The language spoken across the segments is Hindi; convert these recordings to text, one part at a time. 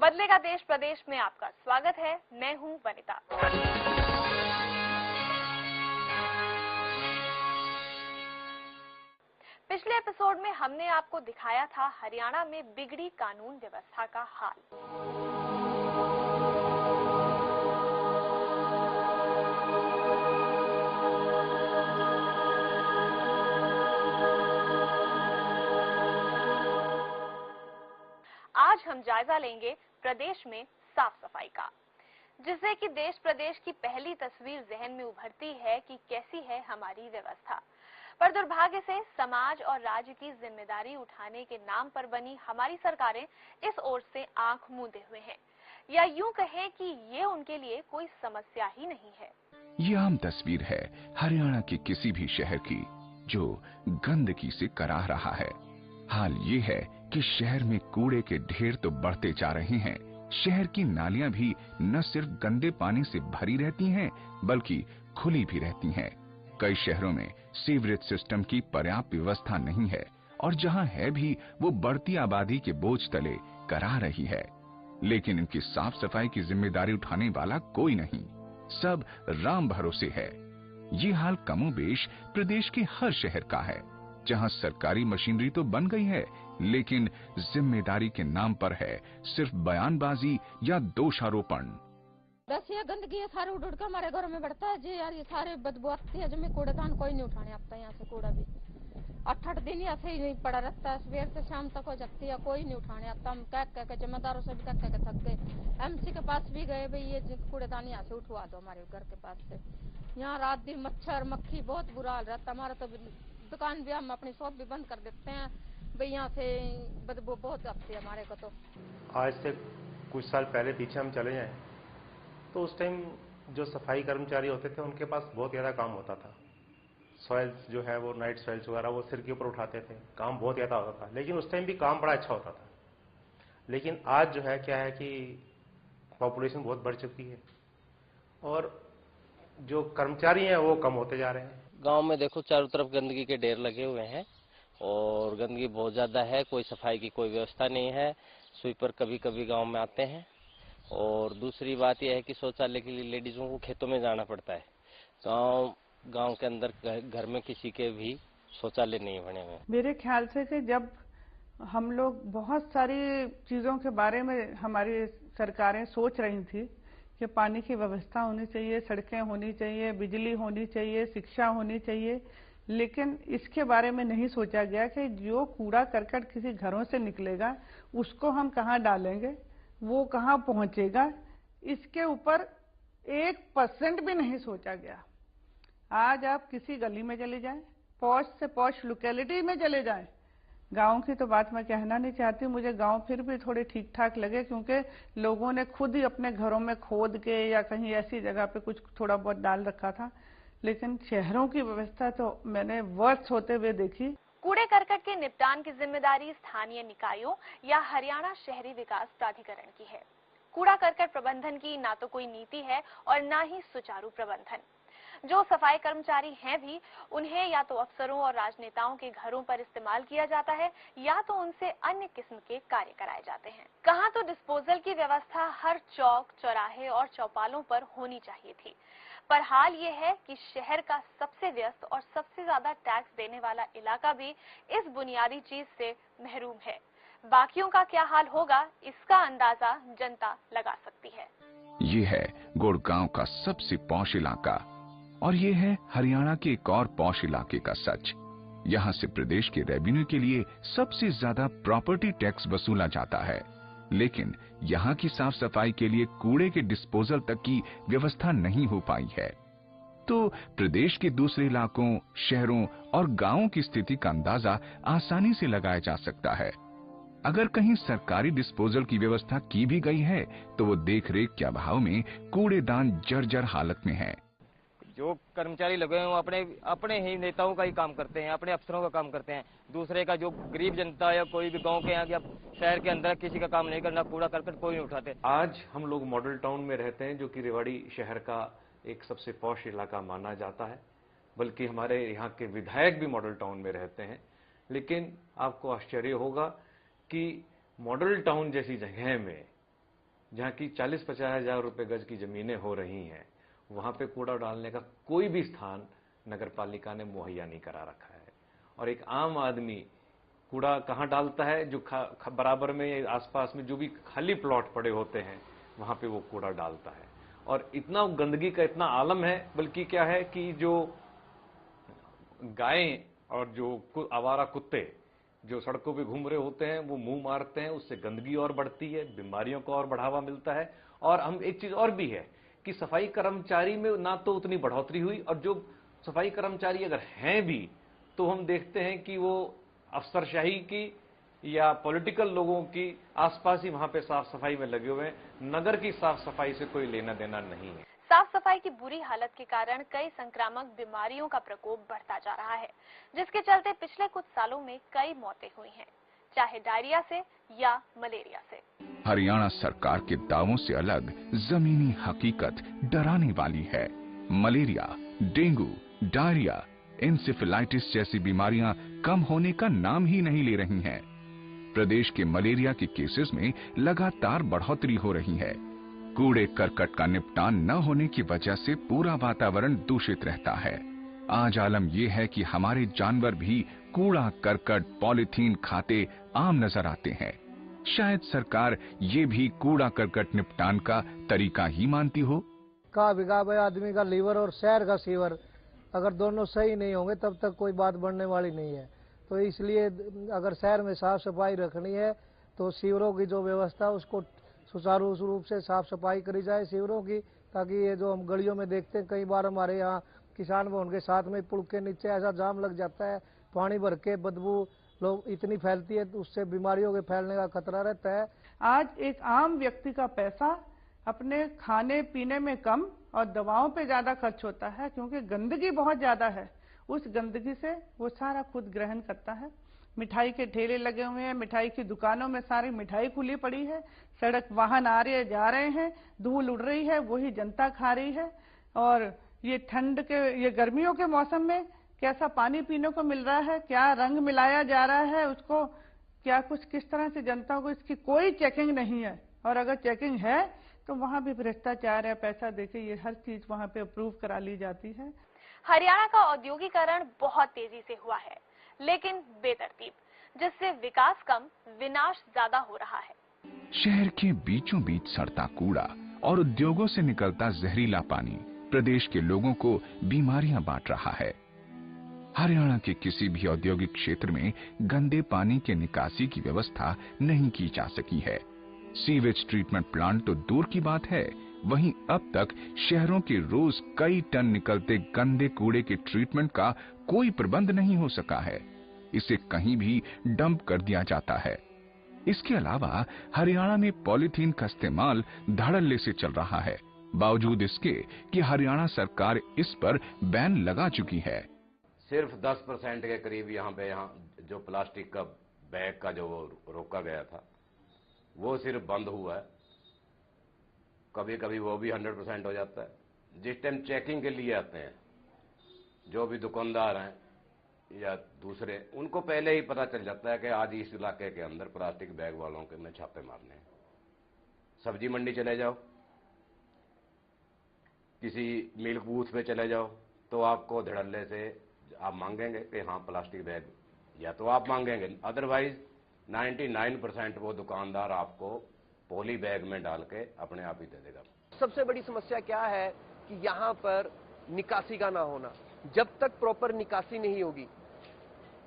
बदलेगा देश प्रदेश में आपका स्वागत है। मैं हूं वनिता। पिछले एपिसोड में हमने आपको दिखाया था हरियाणा में बिगड़ी कानून व्यवस्था का हाल। आज हम जायजा लेंगे प्रदेश में साफ सफाई का, जिससे कि देश प्रदेश की पहली तस्वीर जहन में उभरती है कि कैसी है हमारी व्यवस्था। पर दुर्भाग्य से समाज और राज्य की जिम्मेदारी उठाने के नाम पर बनी हमारी सरकारें इस ओर से आंख मूंदे हुए हैं, या यूं कहें कि ये उनके लिए कोई समस्या ही नहीं है। ये आम तस्वीर है हरियाणा के किसी भी शहर की जो गंदगी से कराह रहा है। हाल ये है कि शहर में कूड़े के ढेर तो बढ़ते जा रहे हैं, शहर की नालियां भी न सिर्फ गंदे पानी से भरी रहती हैं, बल्कि खुली भी रहती हैं। कई शहरों में सीवरेज सिस्टम की पर्याप्त व्यवस्था नहीं है और जहां है भी वो बढ़ती आबादी के बोझ तले करा रही है। लेकिन इनकी साफ सफाई की जिम्मेदारी उठाने वाला कोई नहीं, सब राम भरोसे है। ये हाल कमोबेश प्रदेश के हर शहर का है, जहां सरकारी मशीनरी तो बन गई है, लेकिन जिम्मेदारी के नाम पर है सिर्फ बयानबाजी या दोषारोपण। बस ये गंदगी है सारे उड़ के हमारे घरों में बढ़ता है जी यार। ये सारे बदबू आती है, जब कूड़ेदान कोई नहीं उठाने आता यहाँ से कूड़ा भी 8-8 दिन ऐसे ही नहीं पड़ा रहता है, सुबह से शाम तक हो जाती है, कोई नहीं उठाने आता। हम कह के जिम्मेदारों से भी कह के थक गए, एमसी के पास भी गए, भाई ये कूड़ेदान यहाँ से उठवा दो हमारे घर के पास से। यहाँ रात दिन मच्छर मक्खी बहुत बुरा हाल रहता है। हमारा तो दुकान भी, हम अपनी शॉप भी बंद कर देते हैं भाई, यहाँ से बदबू बहुत आती है हमारे को। तो आज से कुछ साल पहले पीछे हम चले जाएं तो उस टाइम जो सफाई कर्मचारी होते थे उनके पास बहुत ज़्यादा काम होता था। सॉइल्स जो है वो नाइट सॉइल्स वगैरह वो सिर के ऊपर उठाते थे, काम बहुत ज़्यादा होता था, लेकिन उस टाइम भी काम बड़ा अच्छा होता था। लेकिन आज जो है क्या है कि पॉपुलेशन बहुत बढ़ चुकी है और जो कर्मचारी हैं वो कम होते जा रहे हैं। गांव में देखो चारों तरफ गंदगी के ढेर लगे हुए हैं और गंदगी बहुत ज्यादा है, कोई सफाई की कोई व्यवस्था नहीं है। स्वीपर कभी कभी गांव में आते हैं और दूसरी बात यह है कि शौचालय के लिए लेडीजों को खेतों में जाना पड़ता है। गांव के अंदर घर में किसी के भी शौचालय नहीं बने हुए। मेरे ख्याल से कि जब हम लोग बहुत सारी चीजों के बारे में हमारी सरकारें सोच रही थी कि पानी की व्यवस्था होनी चाहिए, सड़कें होनी चाहिए, बिजली होनी चाहिए, शिक्षा होनी चाहिए, लेकिन इसके बारे में नहीं सोचा गया कि जो कूड़ा करकट किसी घरों से निकलेगा उसको हम कहाँ डालेंगे, वो कहाँ पहुंचेगा, इसके ऊपर 1% भी नहीं सोचा गया। आज आप किसी गली में चले जाएं, पॉश से पॉश लोकेलिटी में चले जाएं, गांव की तो बात मैं कहना नहीं चाहती, मुझे गांव फिर भी थोड़े ठीक ठाक लगे क्योंकि लोगों ने खुद ही अपने घरों में खोद के या कहीं ऐसी जगह पे कुछ थोड़ा बहुत डाल रखा था। लेकिन शहरों की व्यवस्था तो मैंने वर्ष होते हुए देखी। कूड़े करकट के निपटान की जिम्मेदारी स्थानीय निकायों या हरियाणा शहरी विकास प्राधिकरण की है। कूड़ा करकट प्रबंधन की ना तो कोई नीति है और ना ही सुचारू प्रबंधन। जो सफाई कर्मचारी हैं भी, उन्हें या तो अफसरों और राजनेताओं के घरों पर इस्तेमाल किया जाता है या तो उनसे अन्य किस्म के कार्य कराए जाते हैं। कहाँ तो डिस्पोजल की व्यवस्था हर चौक चौराहे और चौपालों पर होनी चाहिए थी, पर हाल ये है कि शहर का सबसे व्यस्त और सबसे ज्यादा टैक्स देने वाला इलाका भी इस बुनियादी चीज से महरूम है। बाकियों का क्या हाल होगा, इसका अंदाजा जनता लगा सकती है। ये है गुड़गांव का सबसे पॉश इलाका और ये है हरियाणा के एक और पॉश इलाके का सच। यहाँ से प्रदेश के रेवेन्यू के लिए सबसे ज्यादा प्रॉपर्टी टैक्स वसूला जाता है, लेकिन यहाँ की साफ सफाई के लिए कूड़े के डिस्पोजल तक की व्यवस्था नहीं हो पाई है। तो प्रदेश के दूसरे इलाकों, शहरों और गांवों की स्थिति का अंदाजा आसानी से लगाया जा सकता है। अगर कहीं सरकारी डिस्पोजल की व्यवस्था की भी गई है तो वो देखरेख के अभाव में कूड़ेदान जर्जर हालत में है। जो कर्मचारी लगे हैं वो अपने ही नेताओं का ही काम करते हैं, अपने अफसरों का काम करते हैं। दूसरे का जो गरीब जनता या कोई भी गांव के यहाँ या शहर के अंदर किसी का काम नहीं करना, कूड़ा करकट कोई नहीं उठाते। आज हम लोग मॉडल टाउन में रहते हैं, जो कि रेवाड़ी शहर का एक सबसे पॉश इलाका माना जाता है, बल्कि हमारे यहाँ के विधायक भी मॉडल टाउन में रहते हैं। लेकिन आपको आश्चर्य होगा कि मॉडल टाउन जैसी जगह में जहाँ की 40-50 हजार रुपए गज की जमीनें हो रही हैं, वहां पे कूड़ा डालने का कोई भी स्थान नगर पालिका ने मुहैया नहीं करा रखा है। और एक आम आदमी कूड़ा कहाँ डालता है? जो बराबर में आसपास में जो भी खाली प्लॉट पड़े होते हैं वहां पे वो कूड़ा डालता है। और इतना गंदगी का इतना आलम है, बल्कि क्या है कि जो गायें और जो आवारा कुत्ते जो सड़कों पे घूम रहे होते हैं वो मुंह मारते हैं, उससे गंदगी और बढ़ती है, बीमारियों को और बढ़ावा मिलता है। और हम एक चीज और भी है कि सफाई कर्मचारी में ना तो उतनी बढ़ोतरी हुई, और जो सफाई कर्मचारी अगर हैं भी तो हम देखते हैं कि वो अफसरशाही की या पॉलिटिकल लोगों की आसपास ही वहां पे साफ सफाई में लगे हुए हैं। नगर की साफ सफाई से कोई लेना देना नहीं है। साफ सफाई की बुरी हालत के कारण कई संक्रामक बीमारियों का प्रकोप बढ़ता जा रहा है, जिसके चलते पिछले कुछ सालों में कई मौतें हुई हैं, चाहे डायरिया से या मलेरिया से। हरियाणा सरकार के दावों से अलग जमीनी हकीकत डराने वाली है। मलेरिया, डेंगू, डायरिया, इंसेफेलाइटिस जैसी बीमारियां कम होने का नाम ही नहीं ले रही हैं। प्रदेश के मलेरिया के केसेस में लगातार बढ़ोतरी हो रही है। कूड़े करकट का निपटान न होने की वजह से पूरा वातावरण दूषित रहता है। आज आलम यह है कि हमारे जानवर भी कूड़ा करकट पॉलीथीन खाते आम नजर आते हैं। शायद सरकार ये भी कूड़ा करकट निपटान का तरीका ही मानती हो। का बिगा आदमी का लीवर और शहर का सीवर अगर दोनों सही नहीं होंगे तब तक कोई बात बढ़ने वाली नहीं है। तो इसलिए अगर शहर में साफ सफाई रखनी है तो सीवरों की जो व्यवस्था उसको सुचारू रूप से साफ सफाई करी जाए सीवरों की, ताकि ये जो हम गलियों में देखते हैं कई बार हमारे यहाँ किसान भवन के साथ में पुल के नीचे ऐसा जाम लग जाता है, पानी भर के बदबू लोग इतनी फैलती है तो उससे बीमारियों के फैलने का खतरा रहता है। आज एक आम व्यक्ति का पैसा अपने खाने पीने में कम और दवाओं पे ज्यादा खर्च होता है, क्योंकि गंदगी बहुत ज्यादा है। उस गंदगी से वो सारा खुद ग्रहण करता है। मिठाई के ठेले लगे हुए हैं, मिठाई की दुकानों में सारी मिठाई खुली पड़ी है, सड़क वाहन आ रहे जा रहे हैं, धूल उड़ रही है, वही जनता खा रही है। और ये ठंड के ये गर्मियों के मौसम में कैसा पानी पीने को मिल रहा है, क्या रंग मिलाया जा रहा है उसको, क्या कुछ किस तरह से जनता को, इसकी कोई चेकिंग नहीं है। और अगर चेकिंग है तो वहाँ भी भ्रष्टाचार है, पैसा देके ये हर चीज वहाँ पे अप्रूव करा ली जाती है। हरियाणा का औद्योगिकरण बहुत तेजी से हुआ है, लेकिन बेतरतीब, जिससे विकास कम विनाश ज्यादा हो रहा है। शहर के बीचों बीच सड़ता कूड़ा और उद्योगों से निकलता जहरीला पानी प्रदेश के लोगों को बीमारियां बांट रहा है। हरियाणा के किसी भी औद्योगिक क्षेत्र में गंदे पानी के निकासी की व्यवस्था नहीं की जा सकी है। सीवेज ट्रीटमेंट प्लांट तो दूर की बात है, वहीं अब तक शहरों के रोज कई टन निकलते गंदे कूड़े के ट्रीटमेंट का कोई प्रबंध नहीं हो सका है। इसे कहीं भी डंप कर दिया जाता है। इसके अलावा हरियाणा में पॉलीथीन का इस्तेमाल धड़ल्ले से चल रहा है, बावजूद इसके कि हरियाणा सरकार इस पर बैन लगा चुकी है। सिर्फ 10% के करीब यहाँ जो प्लास्टिक का बैग का जो रोका गया था वो सिर्फ बंद हुआ है। कभी कभी वो भी 100% हो जाता है। जिस टाइम चेकिंग के लिए आते हैं जो भी दुकानदार हैं या दूसरे, उनको पहले ही पता चल जाता है कि आज इस इलाके के अंदर प्लास्टिक बैग वालों के में छापे मारने हैं। सब्जी मंडी चले जाओ, किसी मिल्क बूथ पे चले जाओ तो आपको धड़ल्ले से आप मांगेंगे कि हाँ प्लास्टिक बैग, या तो आप मांगेंगे, अदरवाइज 99% वो दुकानदार आपको पॉली बैग में डाल के अपने आप ही दे देगा। सबसे बड़ी समस्या क्या है कि यहाँ पर निकासी का ना होना। जब तक प्रॉपर निकासी नहीं होगी,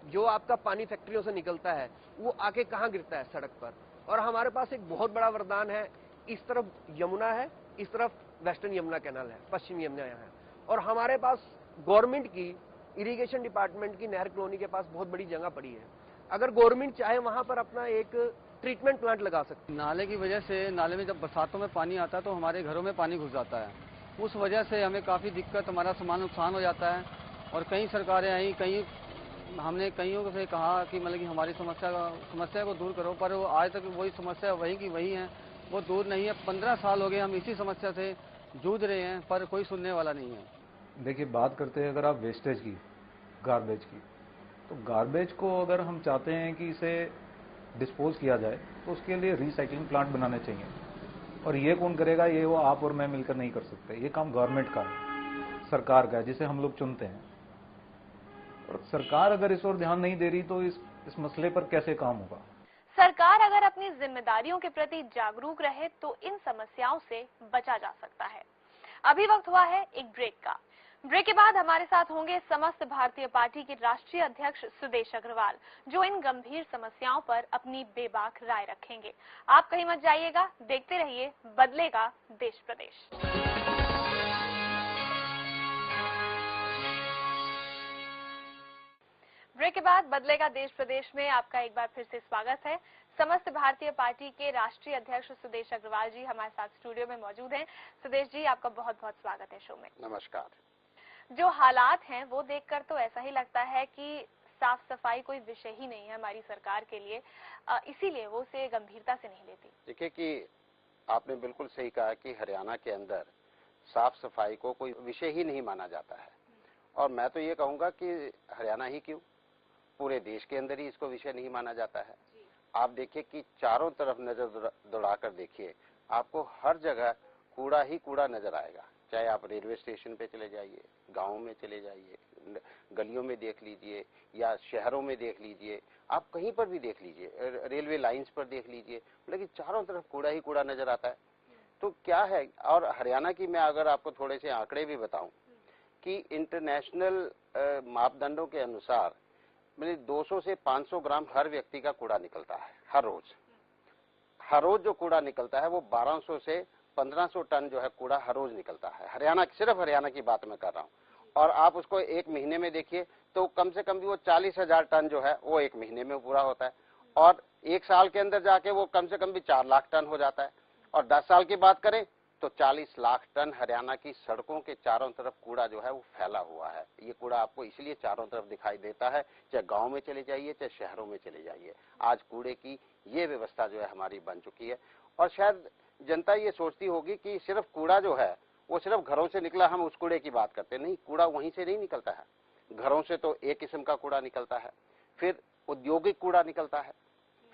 जो आपका पानी फैक्ट्रियों से निकलता है वो आके कहाँ गिरता है? सड़क पर। और हमारे पास एक बहुत बड़ा वरदान है, इस तरफ यमुना है, इस तरफ वेस्टर्न यमुना कैनाल है, पश्चिम यमुना यहाँ है। और हमारे पास गवर्नमेंट की इरिगेशन डिपार्टमेंट की नहर कॉलोनी के पास बहुत बड़ी जगह पड़ी है। अगर गवर्नमेंट चाहे वहां पर अपना एक ट्रीटमेंट प्लांट लगा सकती है। नाले की वजह से, नाले में जब बरसातों में पानी आता है तो हमारे घरों में पानी घुस जाता है। उस वजह से हमें काफ़ी दिक्कत, हमारा सामान नुकसान हो जाता है। और कई सरकारें आई, हमने कईयों से कहा कि मतलब कि हमारी समस्या को दूर करो, पर वो आज तक वही समस्या वही की वही है, वो दूर नहीं है। 15 साल हो गए हम इसी समस्या से जूझ रहे हैं, पर कोई सुनने वाला नहीं है। देखिए, बात करते हैं अगर आप वेस्टेज की, गार्बेज की, तो गार्बेज को अगर हम चाहते हैं कि इसे डिस्पोज किया जाए तो उसके लिए रिसाइकलिंग प्लांट बनाने चाहिए। और ये कौन करेगा? ये वो आप और मैं मिलकर नहीं कर सकते। ये काम गवर्नमेंट का है, सरकार का है, जिसे हम लोग चुनते हैं। और सरकार अगर इस ओर ध्यान नहीं दे रही तो इस मसले पर कैसे काम होगा? सरकार अगर अपनी जिम्मेदारियों के प्रति जागरूक रहे तो इन समस्याओं से बचा जा सकता है। अभी वक्त हुआ है एक ब्रेक का। ब्रेक के बाद हमारे साथ होंगे समस्त भारतीय पार्टी के राष्ट्रीय अध्यक्ष सुदेश अग्रवाल, जो इन गंभीर समस्याओं पर अपनी बेबाक राय रखेंगे। आप कहीं मत जाइएगा, देखते रहिए बदलेगा देश प्रदेश। ब्रेक के बाद बदलेगा देश प्रदेश में आपका एक बार फिर से स्वागत है। समस्त भारतीय पार्टी के राष्ट्रीय अध्यक्ष सुदेश अग्रवाल जी हमारे साथ स्टूडियो में मौजूद हैं। सुदेश जी, आपका बहुत बहुत स्वागत है शो में। नमस्कार। जो हालात हैं वो देखकर तो ऐसा ही लगता है कि साफ सफाई कोई विषय ही नहीं है हमारी सरकार के लिए, इसीलिए वो उसे गंभीरता से नहीं लेती। देखिए कि आपने बिल्कुल सही कहा कि हरियाणा के अंदर साफ सफाई को कोई विषय ही नहीं माना जाता है। और मैं तो ये कहूंगा कि हरियाणा ही क्यों, पूरे देश के अंदर ही इसको विषय नहीं माना जाता है। आप देखिए कि चारों तरफ नजर दौड़ाकर देखिए, आपको हर जगह कूड़ा ही कूड़ा नजर आएगा। चाहे आप रेलवे स्टेशन पे चले जाइए, गाँव में चले जाइए, गलियों में देख लीजिए या शहरों में देख लीजिए, आप कहीं पर भी देख लीजिए, रेलवे लाइंस पर देख लीजिए, लेकिन चारों तरफ कूड़ा ही कूड़ा नजर आता है। तो क्या है, और हरियाणा की मैं अगर आपको थोड़े से आंकड़े भी बताऊं कि इंटरनेशनल मापदंडों के अनुसार 200 से 500 ग्राम हर व्यक्ति का कूड़ा निकलता है हर रोज। हर रोज जो कूड़ा निकलता है वो 1200 से 1500 टन जो है कूड़ा हर रोज निकलता है। हरियाणा, सिर्फ हरियाणा की बात मैं कर रहा हूँ। और आप उसको एक महीने में देखिए तो कम से कम भी वो 40,000 टन जो है वो एक महीने में पूरा होता है। और एक साल के अंदर जाके वो कम से कम भी 4 लाख टन हो जाता है। और 10 साल की बात करें तो 40 लाख टन हरियाणा की सड़कों के चारों तरफ कूड़ा जो है वो फैला हुआ है। ये कूड़ा आपको इसलिए चारों तरफ दिखाई देता है, चाहे गांव में चले जाइए चाहे शहरों में चले जाइए, आज कूड़े की ये व्यवस्था जो है हमारी बन चुकी है। और शायद जनता ये सोचती होगी कि सिर्फ कूड़ा जो है वो सिर्फ घरों से निकला, हम उस कूड़े की बात करते नहीं। कूड़ा वहीं से नहीं निकलता है, घरों से तो एक किस्म का कूड़ा निकलता है, फिर औद्योगिक कूड़ा निकलता है,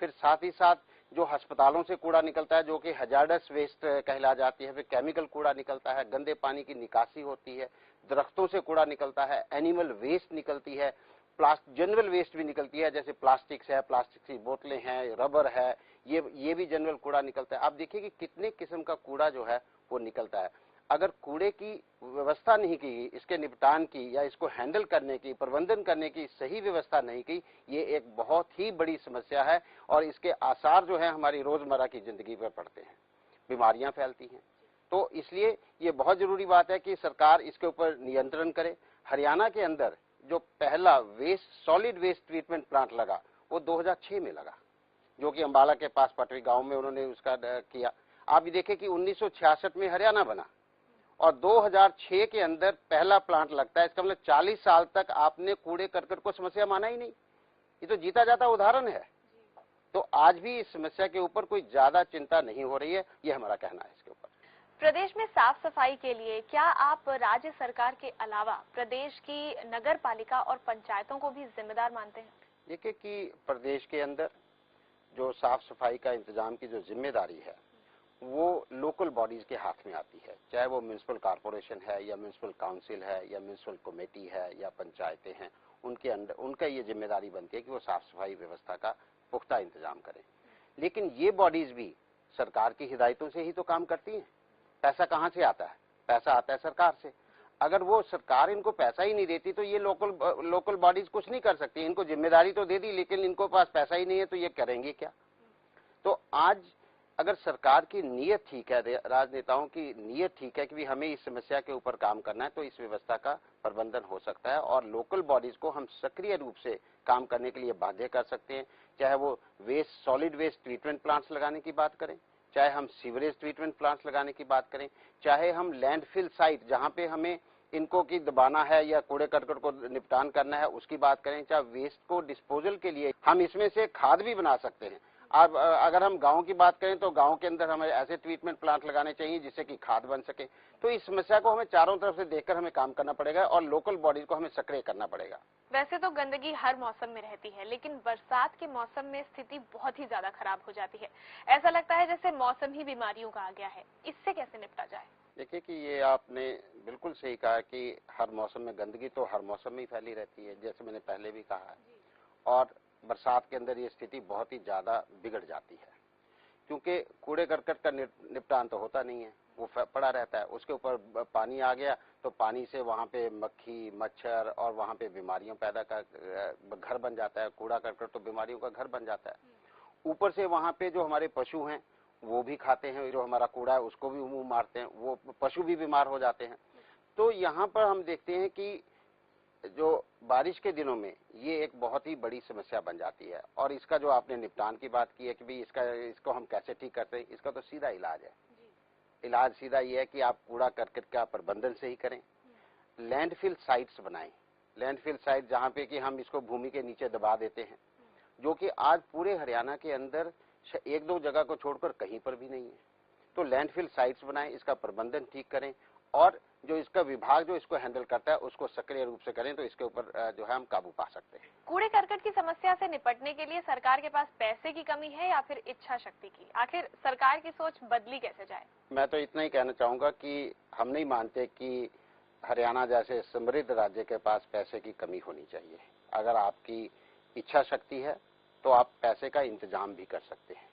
फिर साथ ही साथ जो अस्पतालों से कूड़ा निकलता है जो कि हजार्डस वेस्ट कहला जाती है, फिर केमिकल कूड़ा निकलता है, गंदे पानी की निकासी होती है, दरख्तों से कूड़ा निकलता है, एनिमल वेस्ट निकलती है, जनरल वेस्ट भी निकलती है, जैसे प्लास्टिक्स है, प्लास्टिक की बोतलें हैं, रबर है, ये भी जनरल कूड़ा निकलता है। आप देखिए कि कितने किस्म का कूड़ा जो है वो निकलता है। अगर कूड़े की व्यवस्था नहीं की, इसके निपटान की या इसको हैंडल करने की, प्रबंधन करने की सही व्यवस्था नहीं की, ये एक बहुत ही बड़ी समस्या है। और इसके आसार जो है हमारी रोजमर्रा की जिंदगी पर पड़ते हैं, बीमारियां फैलती हैं। तो इसलिए ये बहुत जरूरी बात है कि सरकार इसके ऊपर नियंत्रण करे। हरियाणा के अंदर जो पहला सॉलिड वेस्ट ट्रीटमेंट प्लांट लगा वो 2006 में लगा, जो कि अंबाला के पास पटरी गांव में उन्होंने उसका किया। आप भी देखें कि 1966 में हरियाणा बना और 2006 के अंदर पहला प्लांट लगता है। इसका मतलब 40 साल तक आपने कूड़े करकट को समस्या माना ही नहीं। ये तो जीता जाता उदाहरण है। तो आज भी इस समस्या के ऊपर कोई ज्यादा चिंता नहीं हो रही है, ये हमारा कहना है इसके ऊपर। प्रदेश में साफ सफाई के लिए क्या आप राज्य सरकार के अलावा प्रदेश की नगर पालिका और पंचायतों को भी जिम्मेदार मानते हैं? देखिए कि प्रदेश के अंदर जो साफ सफाई का इंतजाम की जो जिम्मेदारी है वो लोकल बॉडीज के हाथ में आती है, चाहे वो म्युनिसिपल कॉर्पोरेशन है या म्युनिसिपल काउंसिल है या म्युनिसिपल कमेटी है या पंचायतें हैं, उनके अंदर उनका ये जिम्मेदारी बनती है कि वो साफ सफाई व्यवस्था का पुख्ता इंतजाम करें। लेकिन ये बॉडीज भी सरकार की हिदायतों से ही तो काम करती हैं। पैसा कहाँ से आता है? पैसा आता है सरकार से। अगर वो सरकार इनको पैसा ही नहीं देती तो ये लोकल बॉडीज कुछ नहीं कर सकती। इनको जिम्मेदारी तो दे दी लेकिन इनको पास पैसा ही नहीं है तो ये करेंगे क्या? तो आज अगर सरकार की नीयत ठीक है, राजनेताओं की नीयत ठीक है कि हमें इस समस्या के ऊपर काम करना है, तो इस व्यवस्था का प्रबंधन हो सकता है और लोकल बॉडीज को हम सक्रिय रूप से काम करने के लिए बाध्य कर सकते हैं। चाहे वो सॉलिड वेस्ट ट्रीटमेंट प्लांट्स लगाने की बात करें, चाहे हम सीवरेज ट्रीटमेंट प्लांट्स लगाने की बात करें, चाहे हम लैंडफिल साइट जहां पे हमें इनको की दबाना है या कूड़े करकट को निपटान करना है उसकी बात करें, चाहे वेस्ट को डिस्पोजल के लिए हम इसमें से खाद भी बना सकते हैं। अब अगर हम गांव की बात करें तो गांव के अंदर हमें ऐसे ट्रीटमेंट प्लांट लगाने चाहिए जिससे कि खाद बन सके। तो इस समस्या को हमें चारों तरफ से देखकर हमें काम करना पड़ेगा और लोकल बॉडीज को हमें सक्रिय करना पड़ेगा। वैसे तो गंदगी हर मौसम में रहती है, लेकिन बरसात के मौसम में स्थिति बहुत ही ज्यादा खराब हो जाती है। ऐसा लगता है जैसे मौसम ही बीमारियों का आ गया है। इससे कैसे निपटा जाए? देखिए कि ये आपने बिल्कुल सही कहा कि हर मौसम में गंदगी तो हर मौसम में ही फैली रहती है, जैसे मैंने पहले भी कहा है। और बरसात के अंदर ये स्थिति बहुत ही ज्यादा बिगड़ जाती है, क्योंकि कूड़े करकट का निपटान तो होता नहीं है, वो पड़ा रहता है। उसके ऊपर पानी आ गया तो पानी से वहाँ पे मक्खी, मच्छर और वहाँ पे बीमारियों पैदा का घर बन जाता है। कूड़ा करकट तो बीमारियों का घर बन जाता है। ऊपर से वहाँ पे जो हमारे पशु हैं वो भी खाते हैं, जो हमारा कूड़ा है उसको भी मुंह मारते हैं, वो पशु भी बीमार हो जाते हैं। तो यहाँ पर हम देखते हैं कि जो बारिश के दिनों में ये एक बहुत ही बड़ी समस्या बन जाती है। और इसका जो आपने निपटान की बात की है कि भाई इसको हम कैसे ठीक करते हैं, इसका तो सीधा इलाज है। इलाज सीधा ये है कि आप कूड़ा करकट का प्रबंधन सही करें, लैंडफिल साइट्स बनाएं। लैंडफिल साइट जहाँ पे कि हम इसको भूमि के नीचे दबा देते हैं, जो कि आज पूरे हरियाणा के अंदर एक दो जगह को छोड़कर कहीं पर भी नहीं है। तो लैंडफिल साइट्स बनाएं, इसका प्रबंधन ठीक करें और जो इसका विभाग जो इसको हैंडल करता है उसको सक्रिय रूप से करें, तो इसके ऊपर जो है हम काबू पा सकते हैं। कूड़े करकट की समस्या से निपटने के लिए सरकार के पास पैसे की कमी है या फिर इच्छा शक्ति की? आखिर सरकार की सोच बदली कैसे जाए? मैं तो इतना ही कहना चाहूंगा कि हम नहीं मानते कि हरियाणा जैसे समृद्ध राज्य के पास पैसे की कमी होनी चाहिए। अगर आपकी इच्छा शक्ति है तो आप पैसे का इंतजाम भी कर सकते हैं।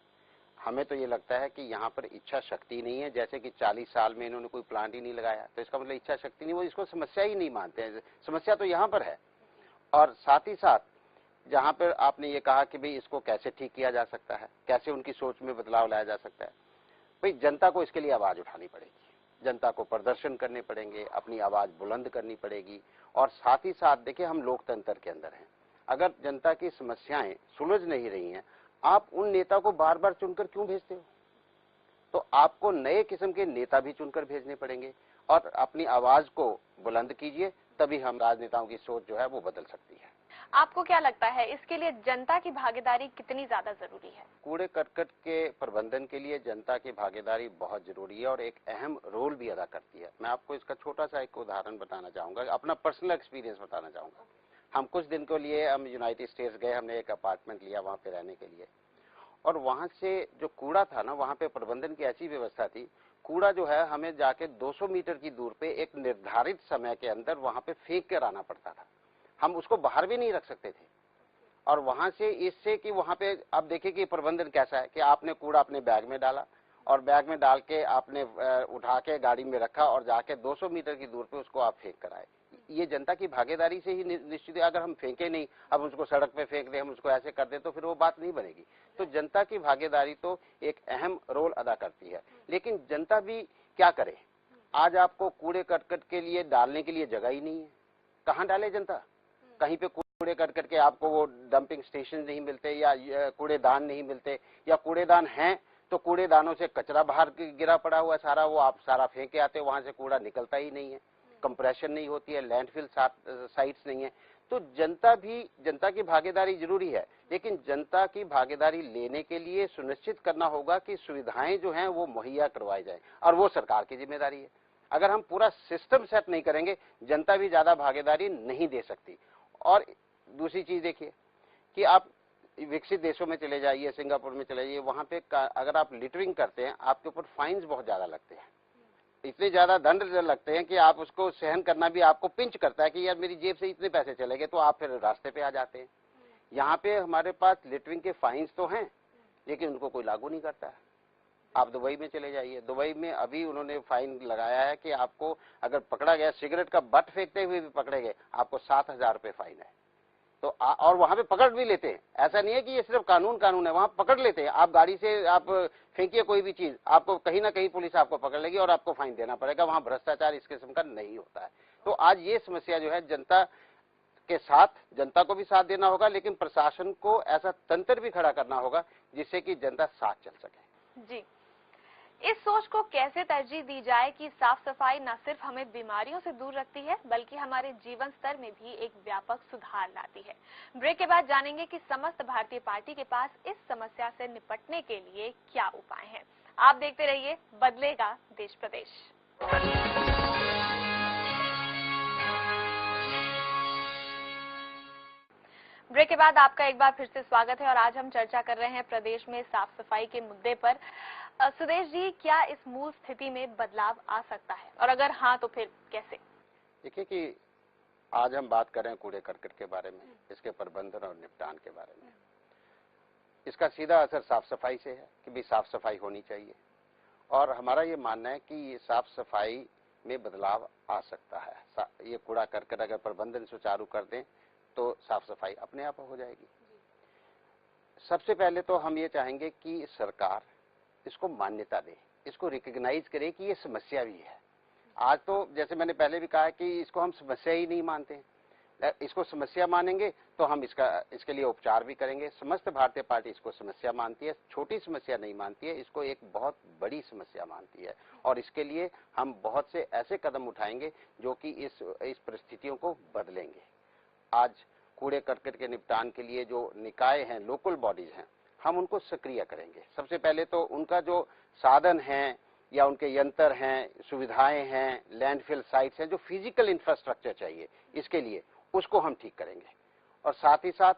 हमें तो ये लगता है कि यहाँ पर इच्छा शक्ति नहीं है। जैसे कि 40 साल में इन्होंने कोई प्लांट ही नहीं लगाया, तो इसका मतलब इच्छा शक्ति नहीं, वो इसको समस्या ही नहीं मानते हैं। समस्या तो यहाँ पर है। और साथ ही साथ जहाँ पर आपने ये कहा कि भाई इसको कैसे ठीक किया जा सकता है, कैसे उनकी सोच में बदलाव लाया जा सकता है, भाई जनता को इसके लिए आवाज उठानी पड़ेगी, जनता को प्रदर्शन करने पड़ेंगे, अपनी आवाज बुलंद करनी पड़ेगी। और साथ ही साथ देखिए, हम लोकतंत्र के अंदर हैं। अगर जनता की समस्याएं सुलझ नहीं रही हैं, आप उन नेता को बार बार चुनकर क्यों भेजते हो? तो आपको नए किस्म के नेता भी चुनकर भेजने पड़ेंगे और अपनी आवाज को बुलंद कीजिए, तभी हम राजनेताओं की सोच जो है वो बदल सकती है। आपको क्या लगता है इसके लिए जनता की भागीदारी कितनी ज्यादा जरूरी है? कूड़े करकट के प्रबंधन के लिए जनता की भागीदारी बहुत जरूरी है और एक अहम रोल भी अदा करती है। मैं आपको इसका छोटा सा एक उदाहरण बताना चाहूंगा, अपना पर्सनल एक्सपीरियंस बताना चाहूंगा। हम कुछ दिन के लिए हम यूनाइटेड स्टेट्स गए, हमने एक अपार्टमेंट लिया वहाँ पे रहने के लिए। और वहाँ से जो कूड़ा था ना, वहाँ पे प्रबंधन की ऐसी व्यवस्था थी, कूड़ा जो है हमें जाके 200 मीटर की दूर पे एक निर्धारित समय के अंदर वहाँ पे फेंक कर आना पड़ता था। हम उसको बाहर भी नहीं रख सकते थे। और वहाँ से इससे कि वहाँ पे आप देखिए कि प्रबंधन कैसा है कि आपने कूड़ा अपने बैग में डाला और बैग में डाल के आपने उठा के गाड़ी में रखा और जाके 200 मीटर की दूर पे उसको आप फेंक कर आए। ये जनता की भागीदारी से ही निश्चित है। अगर हम फेंके नहीं, अब उसको सड़क पे फेंक दें, हम उसको ऐसे कर दें, तो फिर वो बात नहीं बनेगी। तो जनता की भागीदारी तो एक अहम रोल अदा करती है। लेकिन जनता भी क्या करे? आज आपको कूड़े करकट के लिए डालने के लिए जगह ही नहीं है। कहाँ डाले जनता? कहीं पे कूड़े करकट के आपको वो डंपिंग स्टेशन नहीं मिलते या कूड़ेदान नहीं मिलते, या कूड़ेदान हैं तो कूड़ेदानों से कचरा बाहर गिरा पड़ा हुआ सारा, वो आप सारा फेंक के आते, वहां से कूड़ा निकलता ही नहीं है, कंप्रेशन नहीं होती है, लैंडफिल साइट्स नहीं है। तो जनता की भागीदारी जरूरी है, लेकिन जनता की भागीदारी लेने के लिए सुनिश्चित करना होगा कि सुविधाएं जो हैं वो मुहैया करवाई जाए, और वो सरकार की जिम्मेदारी है। अगर हम पूरा सिस्टम सेट नहीं करेंगे, जनता भी ज्यादा भागीदारी नहीं दे सकती। और दूसरी चीज देखिए कि आप विकसित देशों में चले जाइए, सिंगापुर में चले जाइए, वहां पे अगर आप लिटरिंग करते हैं, आपके ऊपर फाइन्स बहुत ज्यादा लगते हैं, इतने ज्यादा दंड लगते हैं कि आप उसको सहन करना भी आपको पिंच करता है कि यार मेरी जेब से इतने पैसे चले गए, तो आप फिर रास्ते पे आ जाते हैं। यहाँ पे हमारे पास लिटरिंग के फाइन्स तो हैं, लेकिन उनको कोई लागू नहीं करता है। आप दुबई में चले जाइए, दुबई में अभी उन्होंने फाइन लगाया है कि आपको अगर पकड़ा गया सिगरेट का बट फेंकते हुए भी पकड़े गए, आपको 7,000 रुपए फाइन है। तो और वहां पे पकड़ भी लेते हैं। ऐसा नहीं है कि ये सिर्फ कानून है, वहां पकड़ लेते हैं। आप गाड़ी से आप फेंकिए कोई भी चीज, आपको कहीं ना कहीं पुलिस आपको पकड़ लेगी और आपको फाइन देना पड़ेगा। वहां भ्रष्टाचार इस किस्म का नहीं होता है। तो आज ये समस्या जो है, जनता के साथ, जनता को भी साथ देना होगा, लेकिन प्रशासन को ऐसा तंत्र भी खड़ा करना होगा जिससे कि जनता साथ चल सके। जी, इस सोच को कैसे तरजीह दी जाए कि साफ सफाई न सिर्फ हमें बीमारियों से दूर रखती है, बल्कि हमारे जीवन स्तर में भी एक व्यापक सुधार लाती है। ब्रेक के बाद जानेंगे कि समस्त भारतीय पार्टी के पास इस समस्या से निपटने के लिए क्या उपाय हैं। आप देखते रहिए बदलेगा देश प्रदेश। ब्रेक के बाद आपका एक बार फिर से स्वागत है और आज हम चर्चा कर रहे हैं प्रदेश में साफ सफाई के मुद्दे पर। सुदेश जी, क्या इस मूल स्थिति में बदलाव आ सकता है और अगर हाँ तो फिर कैसे? देखिए कि आज हम बात कर रहे हैं कूड़े करकट के बारे में, इसके प्रबंधन और निपटान के बारे में। इसका सीधा असर साफ सफाई से है कि भी साफ सफाई होनी चाहिए और हमारा ये मानना है कि ये साफ सफाई में बदलाव आ सकता है। ये कूड़ा करकट अगर प्रबंधन सुचारू कर दें तो साफ सफाई अपने आप हो जाएगी। सबसे पहले तो हम ये चाहेंगे कि सरकार इसको मान्यता दे, इसको रिकॉग्नाइज करे कि ये समस्या भी है। आज तो जैसे मैंने पहले भी कहा कि इसको हम समस्या ही नहीं मानते, इसको समस्या मानेंगे तो हम इसके लिए उपचार भी करेंगे। समस्त भारतीय पार्टी इसको समस्या मानती है, छोटी समस्या नहीं मानती है, इसको एक बहुत बड़ी समस्या मानती है और इसके लिए हम बहुत से ऐसे कदम उठाएंगे जो कि इस परिस्थितियों को बदलेंगे। आज कूड़े करकट के निपटान के लिए जो निकाय हैं, लोकल बॉडीज हैं, हम उनको सक्रिय करेंगे। सबसे पहले तो उनका जो साधन है या उनके यंत्र हैं, सुविधाएं हैं, लैंडफिल साइट्स हैं, जो फिजिकल इंफ्रास्ट्रक्चर चाहिए इसके लिए, उसको हम ठीक करेंगे। और साथ ही साथ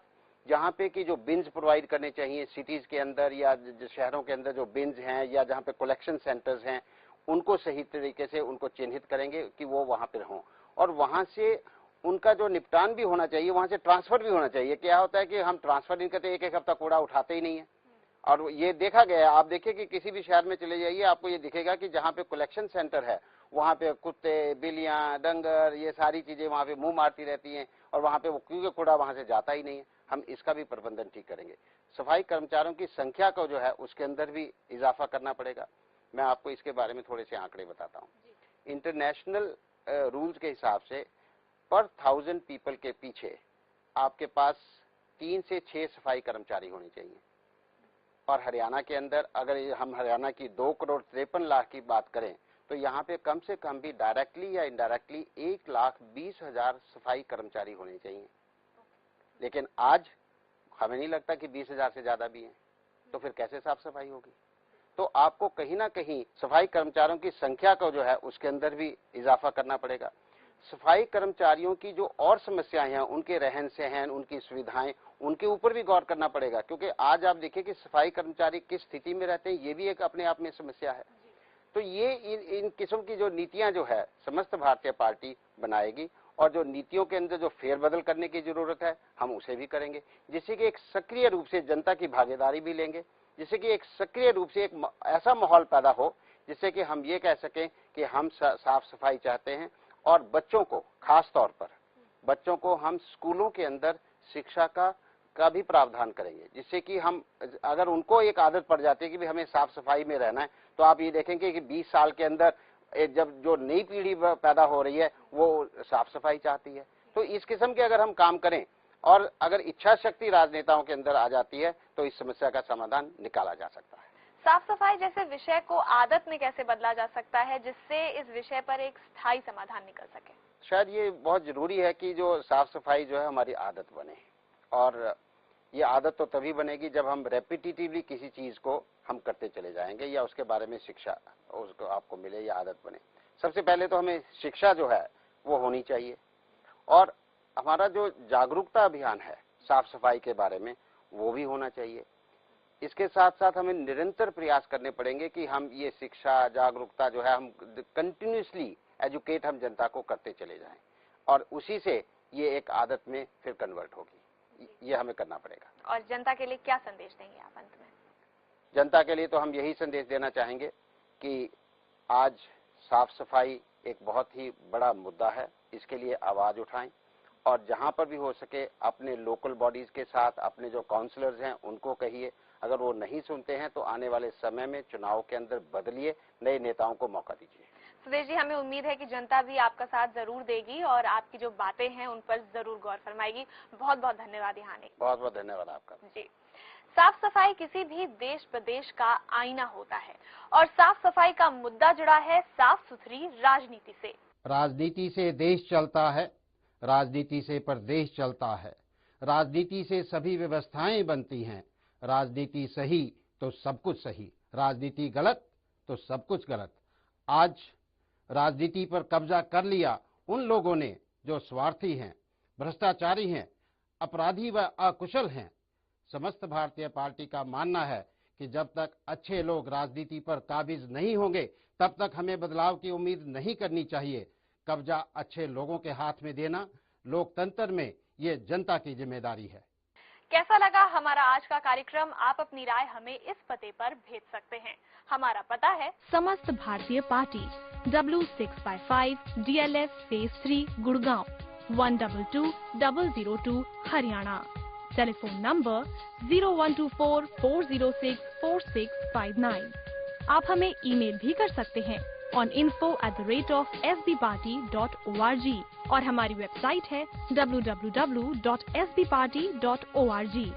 जहाँ पे कि जो बिन्स प्रोवाइड करने चाहिए सिटीज के अंदर या शहरों के अंदर जो बिन्स हैं या जहाँ पे कलेक्शन सेंटर्स हैं, उनको सही तरीके से उनको चिन्हित करेंगे कि वो वहाँ पर हों और वहाँ से उनका जो निपटान भी होना चाहिए, वहाँ से ट्रांसफर भी होना चाहिए। क्या होता है कि हम ट्रांसफर नहीं करते, एक हफ्ता कूड़ा उठाते ही नहीं है और ये देखा गया है। आप देखिए कि किसी भी शहर में चले जाइए, आपको ये दिखेगा कि जहाँ पे कलेक्शन सेंटर है वहाँ पे कुत्ते, बिल्लियां, डंगर, ये सारी चीजें वहाँ पे मुंह मारती रहती हैं और वहाँ पे वो क्योंकि कूड़ा वहाँ से जाता ही नहीं है। हम इसका भी प्रबंधन ठीक करेंगे। सफाई कर्मचारियों की संख्या को जो है उसके अंदर भी इजाफा करना पड़ेगा। मैं आपको इसके बारे में थोड़े से आंकड़े बताता हूँ। इंटरनेशनल रूल्स के हिसाब से पर 1000 पीपल के पीछे आपके पास 3 से 6 सफाई कर्मचारी होने चाहिए। और हरियाणा के अंदर अगर हम हरियाणा की 2,53,00,000 की बात करें तो यहाँ पे कम से कम भी डायरेक्टली या इनडायरेक्टली 1,20,000 सफाई कर्मचारी होने चाहिए। लेकिन आज हमें नहीं लगता कि 20,000 से ज्यादा भी हैं, तो फिर कैसे साफ सफाई होगी? तो आपको कहीं ना कहीं सफाई कर्मचारियों की संख्या को जो है उसके अंदर भी इजाफा करना पड़ेगा। सफाई कर्मचारियों की जो और समस्याएं हैं, उनके रहन सहन, उनकी सुविधाएं, उनके ऊपर भी गौर करना पड़ेगा। क्योंकि आज आप देखिए कि सफाई कर्मचारी किस स्थिति में रहते हैं, ये भी एक अपने आप में समस्या है। तो ये इन किस्म की जो नीतियां जो है समस्त भारतीय पार्टी बनाएगी और जो नीतियों के अंदर जो फेरबदल करने की जरूरत है हम उसे भी करेंगे, जिससे कि एक सक्रिय रूप से जनता की भागीदारी भी लेंगे, जिससे कि एक सक्रिय रूप से एक ऐसा माहौल पैदा हो जिससे कि हम ये कह सकें कि हम साफ सफाई चाहते हैं। और बच्चों को, खास तौर पर बच्चों को हम स्कूलों के अंदर शिक्षा का भी प्रावधान करेंगे, जिससे कि हम अगर उनको एक आदत पड़ जाती है कि भी हमें साफ सफाई में रहना है, तो आप ये देखेंगे कि 20 साल के अंदर जब जो नई पीढ़ी पैदा हो रही है वो साफ सफाई चाहती है। तो इस किस्म के अगर हम काम करें और अगर इच्छा शक्ति राजनेताओं के अंदर आ जाती है तो इस समस्या का समाधान निकाला जा सकता है। साफ सफाई जैसे विषय को आदत में कैसे बदला जा सकता है जिससे इस विषय पर एक स्थायी समाधान निकल सके? शायद ये बहुत जरूरी है कि जो साफ सफाई जो है हमारी आदत बने, और ये आदत तो तभी बनेगी जब हम रेपिटेटिवली किसी चीज को हम करते चले जाएंगे या उसके बारे में शिक्षा उसको आपको मिले या आदत बने। सबसे पहले तो हमें शिक्षा जो है वो होनी चाहिए और हमारा जो जागरूकता अभियान है साफ सफाई के बारे में वो भी होना चाहिए। इसके साथ साथ हमें निरंतर प्रयास करने पड़ेंगे कि हम ये शिक्षा जागरूकता जो है हम कंटिन्यूसली एजुकेट हम जनता को करते चले जाएं और उसी से ये एक आदत में फिर कन्वर्ट होगी। ये हमें करना पड़ेगा। और जनता के लिए क्या संदेश देंगे आप अंत में? जनता के लिए तो हम यही संदेश देना चाहेंगे कि आज साफ सफाई एक बहुत ही बड़ा मुद्दा है, इसके लिए आवाज उठाएं और जहां पर भी हो सके अपने लोकल बॉडीज के साथ अपने जो काउंसलर्स हैं उनको कहिए। अगर वो नहीं सुनते हैं तो आने वाले समय में चुनाव के अंदर बदलिए, नए नेताओं को मौका दीजिए। सुदेश जी, हमें उम्मीद है कि जनता भी आपका साथ जरूर देगी और आपकी जो बातें हैं उन पर जरूर गौर फरमाएगी। बहुत बहुत धन्यवाद यहाँ आने। बहुत बहुत धन्यवाद आपका। जी, साफ सफाई किसी भी देश प्रदेश का आईना होता है और साफ सफाई का मुद्दा जुड़ा है साफ सुथरी राजनीति से। राजनीति से देश चलता है, राजनीति से प्रदेश चलता है, राजनीति से सभी व्यवस्थाएं बनती हैं। राजनीति सही तो सब कुछ सही, राजनीति गलत तो सब कुछ गलत। आज राजनीति पर कब्जा कर लिया उन लोगों ने जो स्वार्थी हैं, भ्रष्टाचारी हैं। अपराधी व अकुशल हैं। समस्त भारतीय पार्टी का मानना है कि जब तक अच्छे लोग राजनीति पर काबिज नहीं होंगे तब तक हमें बदलाव की उम्मीद नहीं करनी चाहिए। कब्जा अच्छे लोगों के हाथ में देना लोकतंत्र में ये जनता की जिम्मेदारी है। कैसा लगा हमारा आज का कार्यक्रम? आप अपनी राय हमें इस पते पर भेज सकते हैं। हमारा पता है समस्त भारतीय party, W6/5 DLF phase 3 Gurgaon, 122-002 Haryana. Telephone number 0124-406-4659। आप हमें ईमेल भी कर सकते हैं on info@sbparty.org और हमारी वेबसाइट है www.sbparty.org।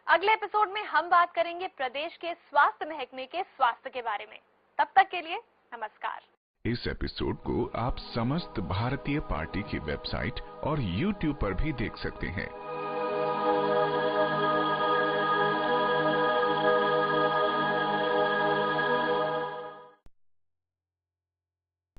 अगले एपिसोड में हम बात करेंगे प्रदेश के स्वास्थ्य महकमे के स्वास्थ्य के बारे में। तब तक के लिए नमस्कार। इस एपिसोड को आप समस्त भारतीय पार्टी की वेबसाइट और YouTube पर भी देख सकते हैं।